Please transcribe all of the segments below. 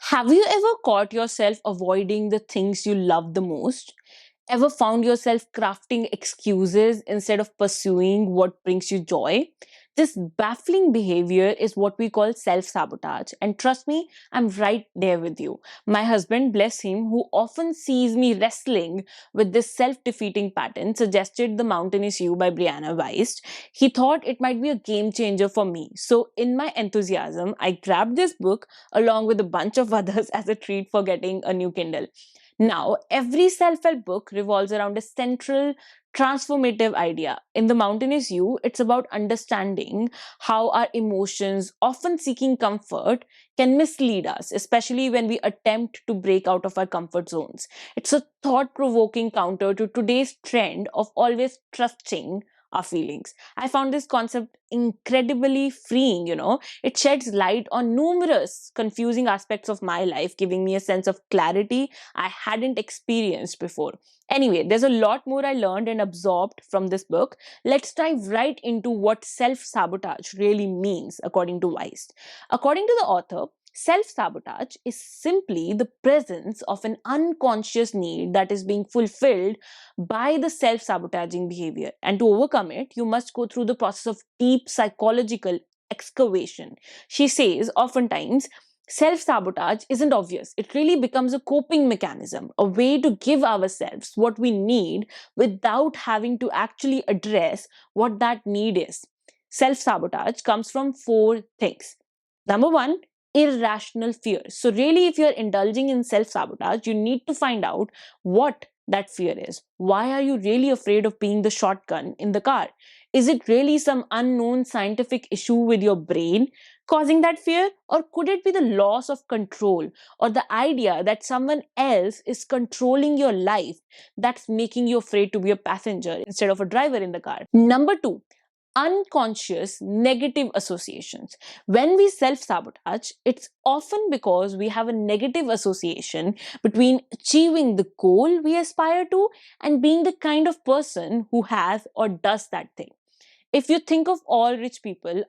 Have you ever caught yourself avoiding the things you love the most? Ever found yourself crafting excuses instead of pursuing what brings you joy? This baffling behavior is what we call self sabotage. And trust me, I'm right there with you. My husband, bless him, who often sees me wrestling with this self defeating pattern, suggested The Mountain Is You by Brianna Wiest. He thought it might be a game changer for me. So, in my enthusiasm, I grabbed this book along with a bunch of others as a treat for getting a new Kindle. Now, every self help book revolves around a central transformative idea. In The Mountain Is You, it's about understanding how our emotions, often seeking comfort, can mislead us, especially when we attempt to break out of our comfort zones. It's a thought provoking counter to today's trend of always trusting our feelings. I found this concept incredibly freeing. It sheds light on numerous confusing aspects of my life, giving me a sense of clarity I hadn't experienced before. Anyway, there's a lot more I learned and absorbed from this book. Let's dive right into what self sabotage really means, according to Weiss. According to the author, self sabotage is simply the presence of an unconscious need that is being fulfilled by the self sabotaging behavior. And to overcome it, you must go through the process of deep psychological excavation. She says, oftentimes, self sabotage isn't obvious. It really becomes a coping mechanism, a way to give ourselves what we need without having to actually address what that need is. Self sabotage comes from four things. Number one, irrational fear. So, really, if you're indulging in self sabotage, you need to find out what that fear is. Why are you really afraid of being the shotgun in the car? Is it really some unknown scientific issue with your brain causing that fear? Or could it be the loss of control or the idea that someone else is controlling your life that's making you afraid to be a passenger instead of a driver in the car? Number two, unconscious negative associations. When we self sabotage, it's often because we have a negative association between achieving the goal we aspire to and being the kind of person who has or does that thing. If you think of all rich people,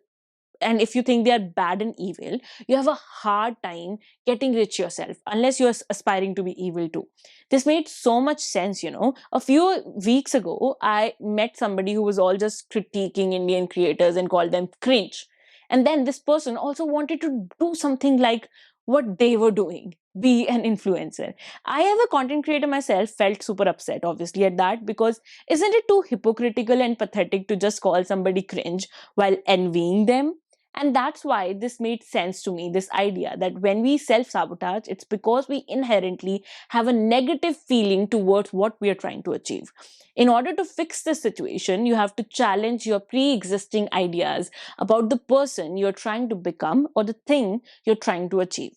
and if you think they are bad and evil, you have a hard time getting rich yourself unless you're aspiring to be evil too. This made so much sense. A few weeks ago, I met somebody who was all just critiquing Indian creators and called them cringe. And then this person also wanted to do something like what they were doing, be an influencer. I, as a content creator myself, felt super upset, obviously, at that, because isn't it too hypocritical and pathetic to just call somebody cringe while envying them? And that's why this made sense to me, this idea that when we self sabotage, it's because we inherently have a negative feeling towards what we are trying to achieve. In order to fix this situation, you have to challenge your pre existing ideas about the person you're trying to become or the thing you're trying to achieve.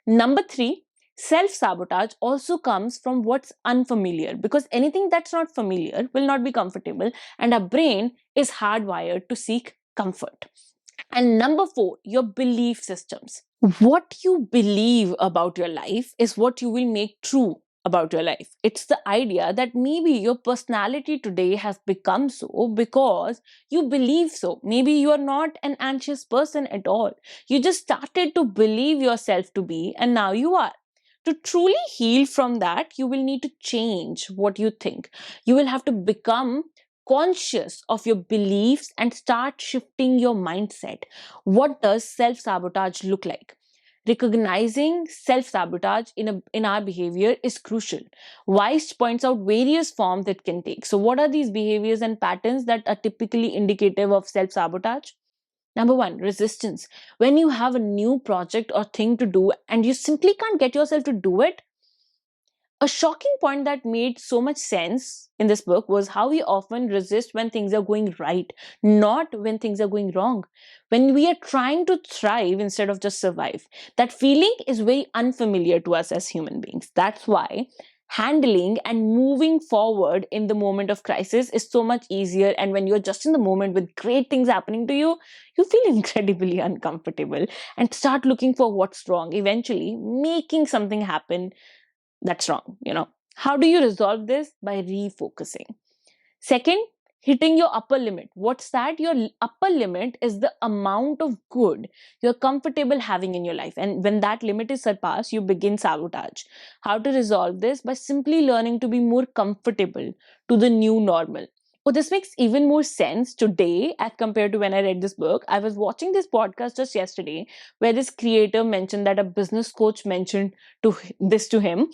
Number three, self sabotage also comes from what's unfamiliar, because anything that's not familiar will not be comfortable, and our brain is hardwired to seek comfort. And number four, your belief systems. What you believe about your life is what you will make true about your life. It's the idea that maybe your personality today has become so because you believe so. Maybe you are not an anxious person at all. You just started to believe yourself to be, and now you are. To truly heal from that, you will need to change what you think. You will have to become conscious of your beliefs and start shifting your mindset. What does self sabotage look like? Recognizing self sabotage in our behavior is crucial. Weiss points out various forms it can take. So, what are these behaviors and patterns that are typically indicative of self sabotage? Number one, resistance. When you have a new project or thing to do and you simply can't get yourself to do it, a shocking point that made so much sense in this book was how we often resist when things are going right, not when things are going wrong. When we are trying to thrive instead of just survive, that feeling is very unfamiliar to us as human beings. That's why handling and moving forward in the moment of crisis is so much easier. And when you're just in the moment with great things happening to you, you feel incredibly uncomfortable and start looking for what's wrong, eventually making something happen that's wrong. How do you resolve this? By refocusing. Second, hitting your upper limit. What's that? Your upper limit is the amount of good you're comfortable having in your life. And when that limit is surpassed, you begin sabotage. How to resolve this? By simply learning to be more comfortable to the new normal. Oh, this makes even more sense today as compared to when I read this book. I was watching this podcast just yesterday where this creator mentioned that a business coach mentioned this to him.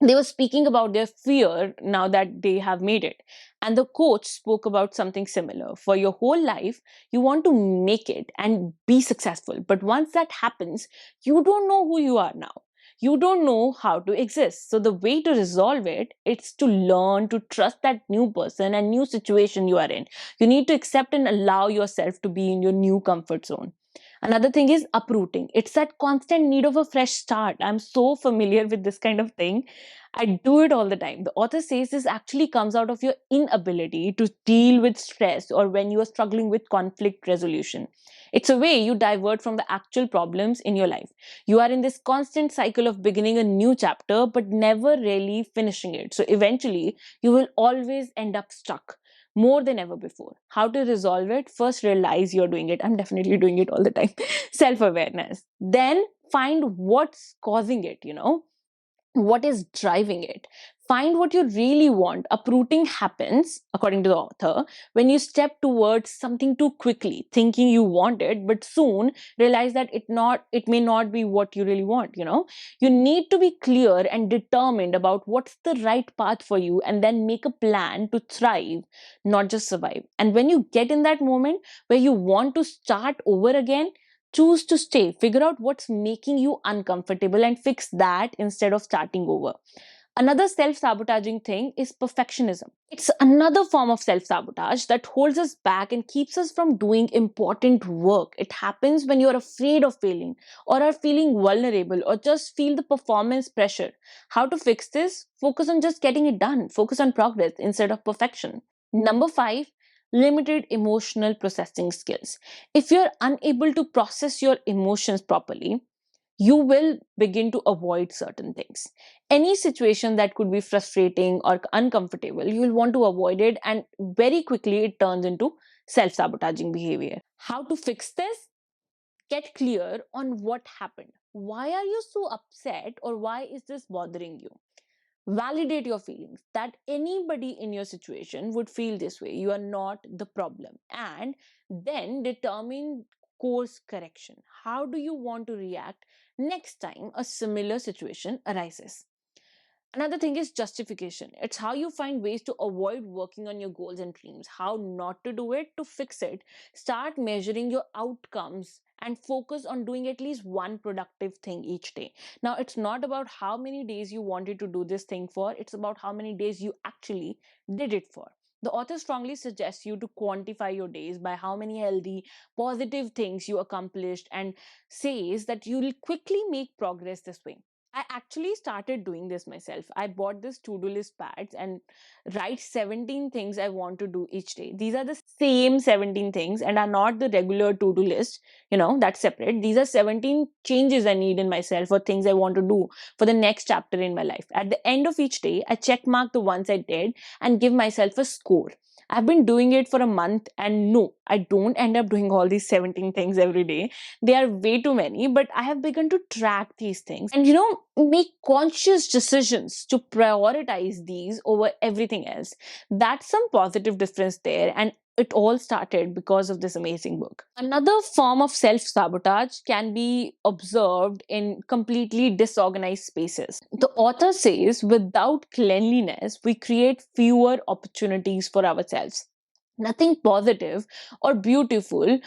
They were speaking about their fear now that they have made it. And the coach spoke about something similar. For your whole life, you want to make it and be successful. But once that happens, you don't know who you are now. You don't know how to exist. So the way to resolve it, it's to learn to trust that new person and new situation you are in. You need to accept and allow yourself to be in your new comfort zone. Another thing is uprooting. It's that constant need of a fresh start. I'm so familiar with this kind of thing. I do it all the time. The author says this actually comes out of your inability to deal with stress or when you are struggling with conflict resolution. It's a way you divert from the actual problems in your life. You are in this constant cycle of beginning a new chapter but never really finishing it. So eventually, you will always end up stuck more than ever before. How to resolve it? First, realize you're doing it. I'm definitely doing it all the time. Self awareness. Then, find what's causing it, what is driving it. Find what you really want. Uprooting happens, according to the author, when you step towards something too quickly, thinking you want it, but soon realize that it may not be what you really want. You need to be clear and determined about what's the right path for you, and then make a plan to thrive, not just survive. And when you get in that moment where you want to start over again, choose to stay. Figure out what's making you uncomfortable and fix that instead of starting over. Another self sabotaging thing is perfectionism. It's another form of self sabotage that holds us back and keeps us from doing important work. It happens when you're afraid of failing or are feeling vulnerable or just feel the performance pressure. How to fix this? Focus on just getting it done. Focus on progress instead of perfection. Number five, limited emotional processing skills. If you're unable to process your emotions properly, you will begin to avoid certain things. Any situation that could be frustrating or uncomfortable, you will want to avoid it, and very quickly it turns into self sabotaging behavior. How to fix this? Get clear on what happened. Why are you so upset, or why is this bothering you? Validate your feelings that anybody in your situation would feel this way. You are not the problem. And then determine course correction. How do you want to react next time a similar situation arises? Another thing is justification. It's how you find ways to avoid working on your goals and dreams, how not to do it, to fix it. Start measuring your outcomes and focus on doing at least one productive thing each day. Now, it's not about how many days you wanted to do this thing for, it's about how many days you actually did it for. The author strongly suggests you to quantify your days by how many healthy, positive things you accomplished, and says that you'll quickly make progress this way. I actually started doing this myself. I bought this to-do list pads and write 17 things I want to do each day. These are the same 17 things and are not the regular to-do list, that's separate. These are 17 changes I need in myself or things I want to do for the next chapter in my life. At the end of each day, I check mark the ones I did and give myself a score. I've been doing it for a month, and no, I don't end up doing all these 17 things every day. They are way too many, but I have begun to track these things and, make conscious decisions to prioritize these over everything else. That's some positive difference there. And it all started because of this amazing book. Another form of self sabotage can be observed in completely disorganized spaces. The author says without cleanliness, we create fewer opportunities for ourselves. Nothing positive or beautiful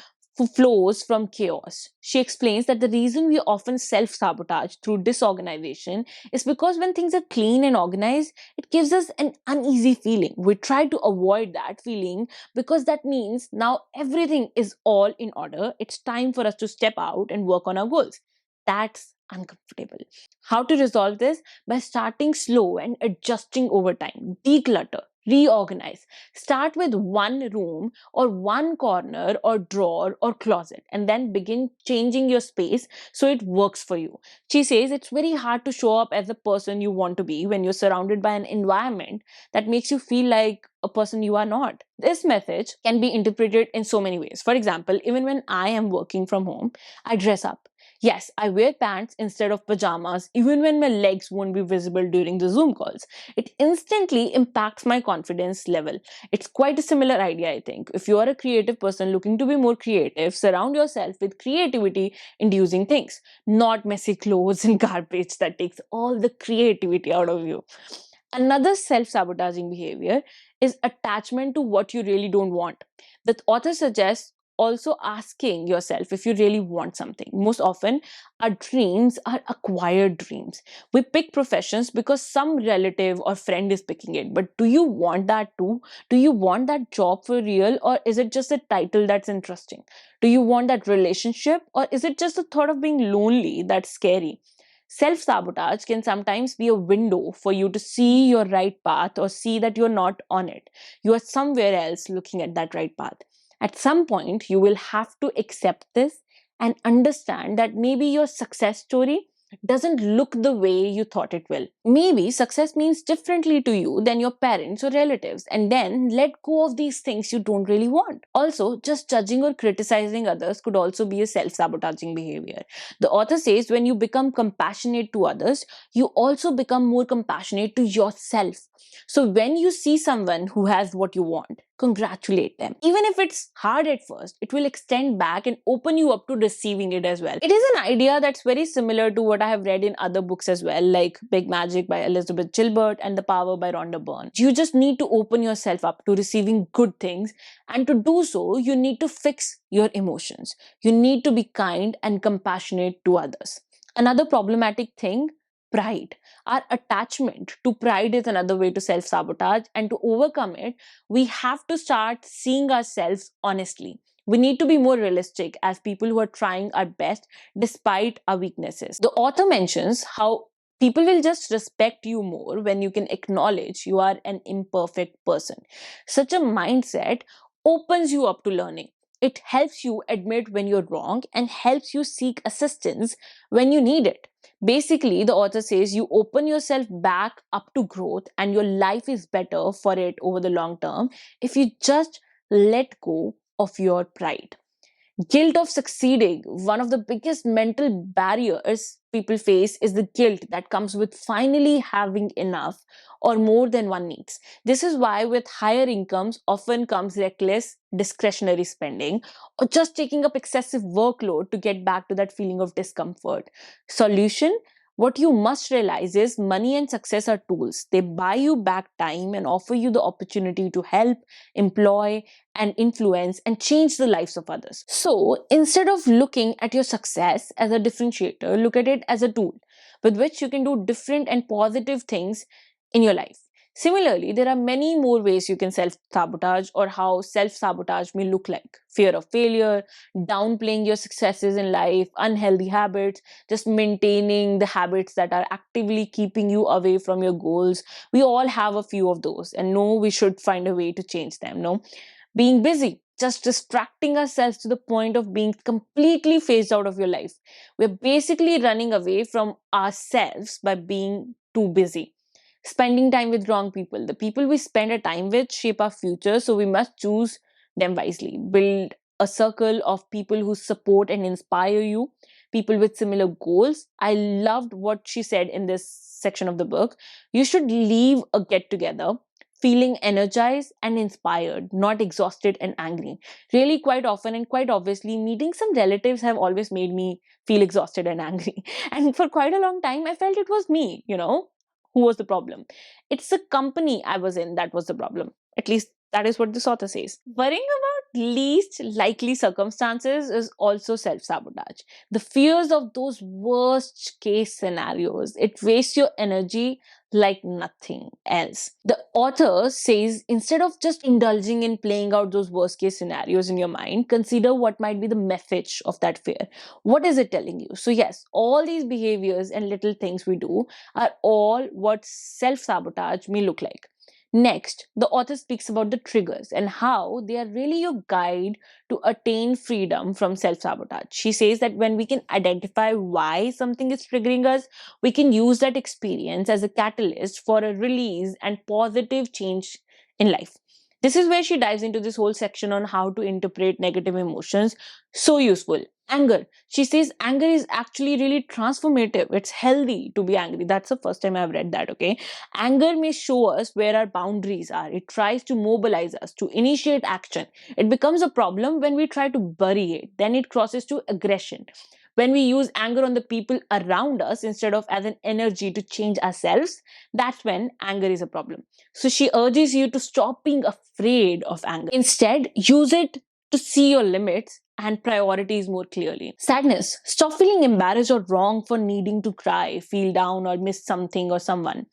flows from chaos. She explains that the reason we often self sabotage through disorganization is because when things are clean and organized, it gives us an uneasy feeling. We try to avoid that feeling because that means now everything is all in order. It's time for us to step out and work on our goals. That's uncomfortable. How to resolve this? By starting slow and adjusting over time. Declutter, reorganize. Start with one room or one corner or drawer or closet, and then begin changing your space so it works for you. She says it's very hard to show up as the person you want to be when you're surrounded by an environment that makes you feel like a person you are not. This message can be interpreted in so many ways. For example, even when I am working from home, I dress up. Yes, I wear pants instead of pajamas, even when my legs won't be visible during the Zoom calls. It instantly impacts my confidence level. It's quite a similar idea, I think. If you are a creative person looking to be more creative, surround yourself with creativity inducing things, not messy clothes and garbage that takes all the creativity out of you. Another self sabotaging behavior is attachment to what you really don't want. The author suggests also asking yourself if you really want something. Most often, our dreams are acquired dreams. We pick professions because some relative or friend is picking it. But do you want that too? Do you want that job for real, or is it just a title that's interesting? Do you want that relationship, or is it just the thought of being lonely that's scary? Self sabotage can sometimes be a window for you to see your right path or see that you're not on it. You are somewhere else looking at that right path. At some point, you will have to accept this and understand that maybe your success story doesn't look the way you thought it will. Maybe success means differently to you than your parents or relatives, and then let go of these things you don't really want. Also, just judging or criticizing others could also be a self sabotaging behavior. The author says when you become compassionate to others, you also become more compassionate to yourself. So when you see someone who has what you want, congratulate them. Even if it's hard at first, it will extend back and open you up to receiving it as well. It is an idea that's very similar to what I have read in other books as well, like Big Magic by Elizabeth Gilbert and The Power by Rhonda Byrne. You just need to open yourself up to receiving good things, and to do so, you need to fix your emotions. You need to be kind and compassionate to others. Another problematic thing, pride. Our attachment to pride is another way to self sabotage, and to overcome it, we have to start seeing ourselves honestly. We need to be more realistic as people who are trying our best despite our weaknesses. The author mentions how people will just respect you more when you can acknowledge you are an imperfect person. Such a mindset opens you up to learning. It helps you admit when you're wrong and helps you seek assistance when you need it. Basically, the author says you open yourself back up to growth and your life is better for it over the long term if you just let go of your pride. Guilt of succeeding. One of the biggest mental barriers people face is the guilt that comes with finally having enough or more than one needs. This is why, with higher incomes, often comes reckless discretionary spending or just taking up excessive workload to get back to that feeling of discomfort. Solution: what you must realize is money and success are tools. They buy you back time and offer you the opportunity to help, employ, and influence and change the lives of others. So instead of looking at your success as a differentiator, look at it as a tool with which you can do different and positive things in your life. Similarly, there are many more ways you can self sabotage or how self sabotage may look like: fear of failure, downplaying your successes in life, unhealthy habits, just maintaining the habits that are actively keeping you away from your goals. We all have a few of those, and no, we should find a way to change them. No, being busy, just distracting ourselves to the point of being completely phased out of your life. We're basically running away from ourselves by being too busy. Spending time with wrong people. The people we spend our time with shape our future, so we must choose them wisely. Build a circle of people who support and inspire you, people with similar goals. I loved what she said in this section of the book. You should leave a get together feeling energized and inspired, not exhausted and angry. Really, quite often and quite obviously, meeting some relatives have always made me feel exhausted and angry. And for quite a long time, I felt it was me, who was the problem. It's the company I was in that was the problem. At least that is what this author says. Worrying about least likely circumstances is also self sabotage. The fears of those worst case scenarios, it wastes your energy like nothing else. The author says instead of just indulging in playing out those worst case scenarios in your mind, consider what might be the message of that fear. What is it telling you? So, yes, all these behaviors and little things we do are all what self sabotage may look like. Next, the author speaks about the triggers and how they are really your guide to attain freedom from self sabotage. She says that when we can identify why something is triggering us, we can use that experience as a catalyst for a release and positive change in life. This is where she dives into this whole section on how to interpret negative emotions. So useful. Anger. She says anger is actually really transformative. It's healthy to be angry. That's the first time I've read that, okay? Anger may show us where our boundaries are. It tries to mobilize us, to initiate action. It becomes a problem when we try to bury it. Then it crosses to aggression. When we use anger on the people around us instead of as an energy to change ourselves, that's when anger is a problem. So she urges you to stop being afraid of anger. Instead, use it to see your limits and priorities more clearly. Sadness. Stop feeling embarrassed or wrong for needing to cry, feel down, or miss something or someone.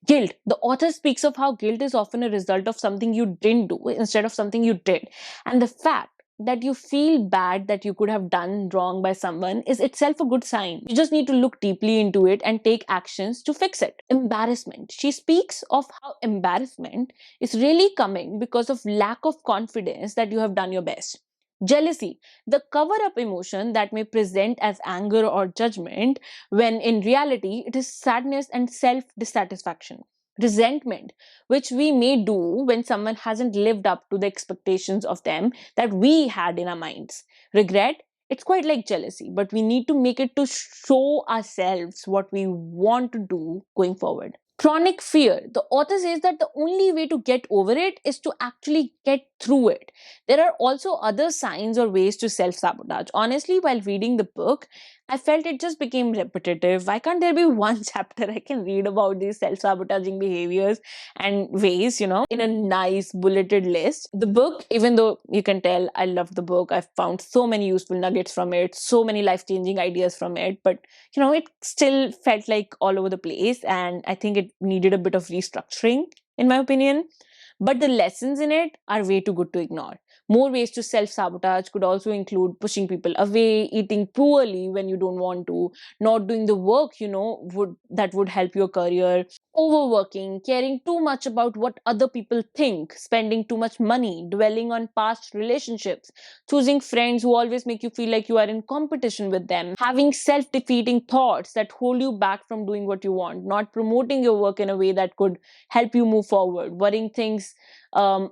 Guilt. The author speaks of how guilt is often a result of something you didn't do instead of something you did. And the fact that you feel bad that you could have done wrong by someone is itself a good sign. You just need to look deeply into it and take actions to fix it. Embarrassment. She speaks of how embarrassment is really coming because of lack of confidence that you have done your best. Jealousy, the cover up emotion that may present as anger or judgment, when in reality it is sadness and self dissatisfaction. Resentment, which we may do when someone hasn't lived up to the expectations of them that we had in our minds. Regret, it's quite like jealousy, but we need to make it to show ourselves what we want to do going forward. Chronic fear. The author says that the only way to get over it is to actually get through it. There are also other signs or ways to self sabotage. Honestly, while reading the book, I felt it just became repetitive. Why can't there be one chapter I can read about these self sabotaging behaviors and ways, in a nice bulleted list? The book, even though you can tell I love the book, I've found so many useful nuggets from it, so many life changing ideas from it, but it still felt like all over the place, and I think it needed a bit of restructuring, in my opinion. But the lessons in it are way too good to ignore. More ways to self sabotage could also include pushing people away, eating poorly when you don't want to, not doing the work would help your career, overworking, caring too much about what other people think, spending too much money, dwelling on past relationships, choosing friends who always make you feel like you are in competition with them, having self defeating thoughts that hold you back from doing what you want, not promoting your work in a way that could help you move forward, worrying things are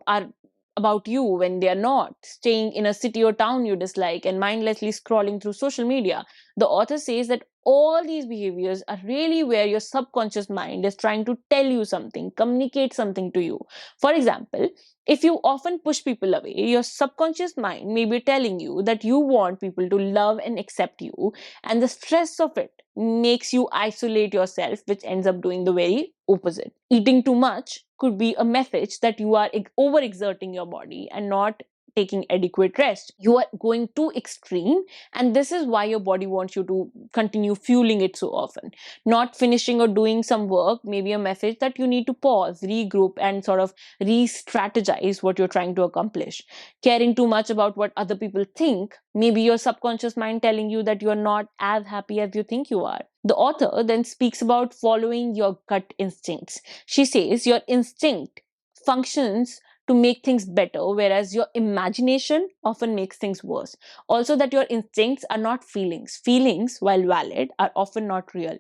about you when they are not, staying in a city or town you dislike, and mindlessly scrolling through social media. The author says that all these behaviors are really where your subconscious mind is trying to tell you something, communicate something to you. For example, if you often push people away, your subconscious mind may be telling you that you want people to love and accept you, and the stress of it makes you isolate yourself, which ends up doing the very opposite. Eating too much could be a message that you are overexerting your body and not taking adequate rest. You are going too extreme, and this is why your body wants you to continue fueling it so often. Not finishing or doing some work may be a message that you need to pause, regroup, and sort of re strategize what you're trying to accomplish. Caring too much about what other people think may be your subconscious mind telling you that you are not as happy as you think you are. The author then speaks about following your gut instincts. She says your instinct functions to make things better, whereas your imagination often makes things worse. Also, that your instincts are not feelings. Feelings, while valid, are often not real.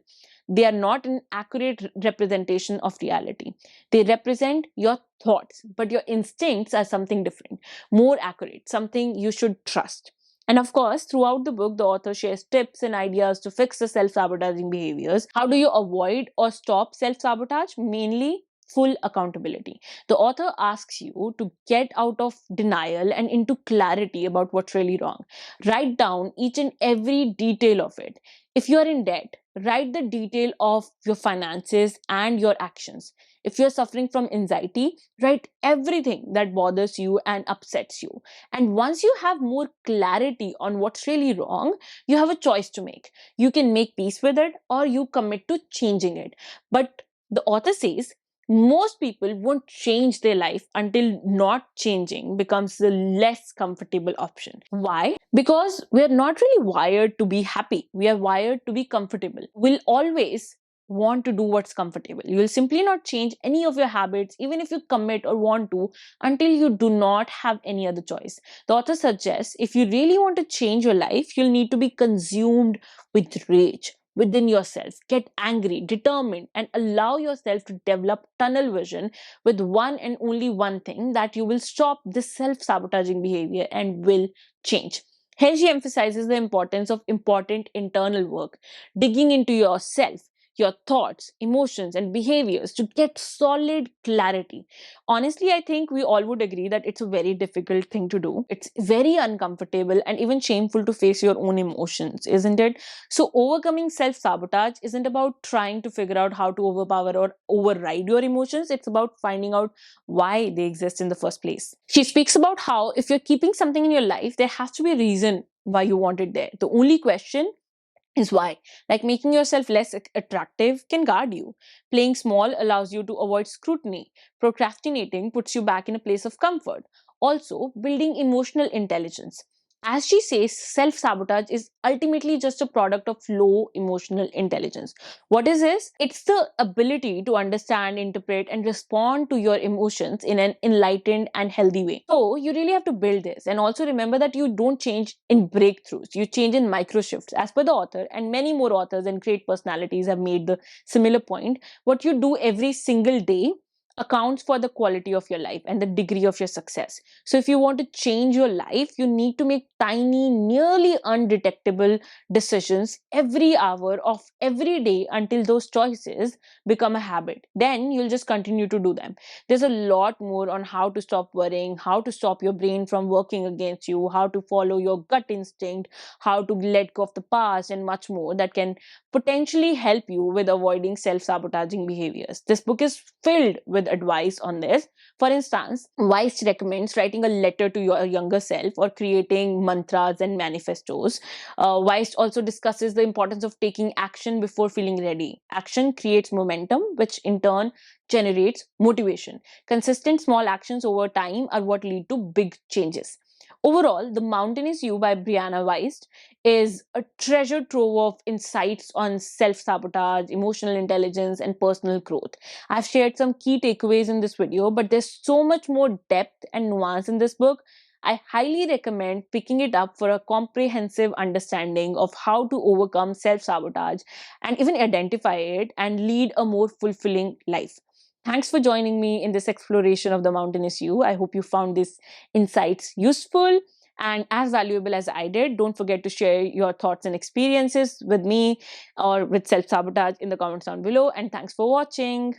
They are not an accurate representation of reality. They represent your thoughts, but your instincts are something different, more accurate, something you should trust. And of course, throughout the book, the author shares tips and ideas to fix the self sabotaging behaviors. How do you avoid or stop self sabotage? Mainly, full accountability. The author asks you to get out of denial and into clarity about what's really wrong. Write down each and every detail of it. If you are in debt, write the detail of your finances and your actions. If you're suffering from anxiety, write everything that bothers you and upsets you. And once you have more clarity on what's really wrong, you have a choice to make. You can make peace with it or you commit to changing it. But the author says most people won't change their life until not changing becomes the less comfortable option. Why? Because we're not really wired to be happy. We are wired to be comfortable. We'll always want to do what's comfortable. You will simply not change any of your habits, even if you commit or want to, until you do not have any other choice. The author suggests if you really want to change your life, you'll need to be consumed with rage. within yourself. Get angry, determined, and allow yourself to develop tunnel vision with one and only one thing, that you will stop this self sabotaging behavior and will change. Here she emphasizes the importance of important internal work, digging into yourself, your thoughts, emotions, and behaviors to get solid clarity. Honestly, I think we all would agree that it's a very difficult thing to do. It's very uncomfortable and even shameful to face your own emotions, isn't it? So, overcoming self sabotage isn't about trying to figure out how to overpower or override your emotions. It's about finding out why they exist in the first place. She speaks about how if you're keeping something in your life, there has to be a reason why you want it there. The only question is why. Like making yourself less attractive can guard you. Playing small allows you to avoid scrutiny. Procrastinating puts you back in a place of comfort. Also, building emotional intelligence. As she says, self sabotage is ultimately just a product of low emotional intelligence. What is this? It's the ability to understand, interpret, and respond to your emotions in an enlightened and healthy way. So, you really have to build this. And also remember that you don't change in breakthroughs, you change in micro shifts. As per the author, and many more authors and great personalities have made the similar point, what you do every single day accounts for the quality of your life and the degree of your success. So, if you want to change your life, you need to make tiny, nearly undetectable decisions every hour of every day until those choices become a habit. Then you'll just continue to do them. There's a lot more on how to stop worrying, how to stop your brain from working against you, how to follow your gut instinct, how to let go of the past, and much more that can potentially help you with avoiding self sabotaging behaviors. This book is filled with advice on this. For instance, Weiss recommends writing a letter to your younger self or creating mantras and manifestos. Weiss also discusses the importance of taking action before feeling ready. Action creates momentum, which in turn generates motivation. Consistent small actions over time are what lead to big changes. Overall, The Mountain is You by Brianna Wiest is a treasure trove of insights on self sabotage, emotional intelligence, and personal growth. I've shared some key takeaways in this video, but there's so much more depth and nuance in this book. I highly recommend picking it up for a comprehensive understanding of how to overcome self sabotage and even identify it and lead a more fulfilling life. Thanks for joining me in this exploration of The Mountain is You. I hope you found these insights useful and as valuable as I did. Don't forget to share your thoughts and experiences with me or with self sabotage in the comments down below. And thanks for watching.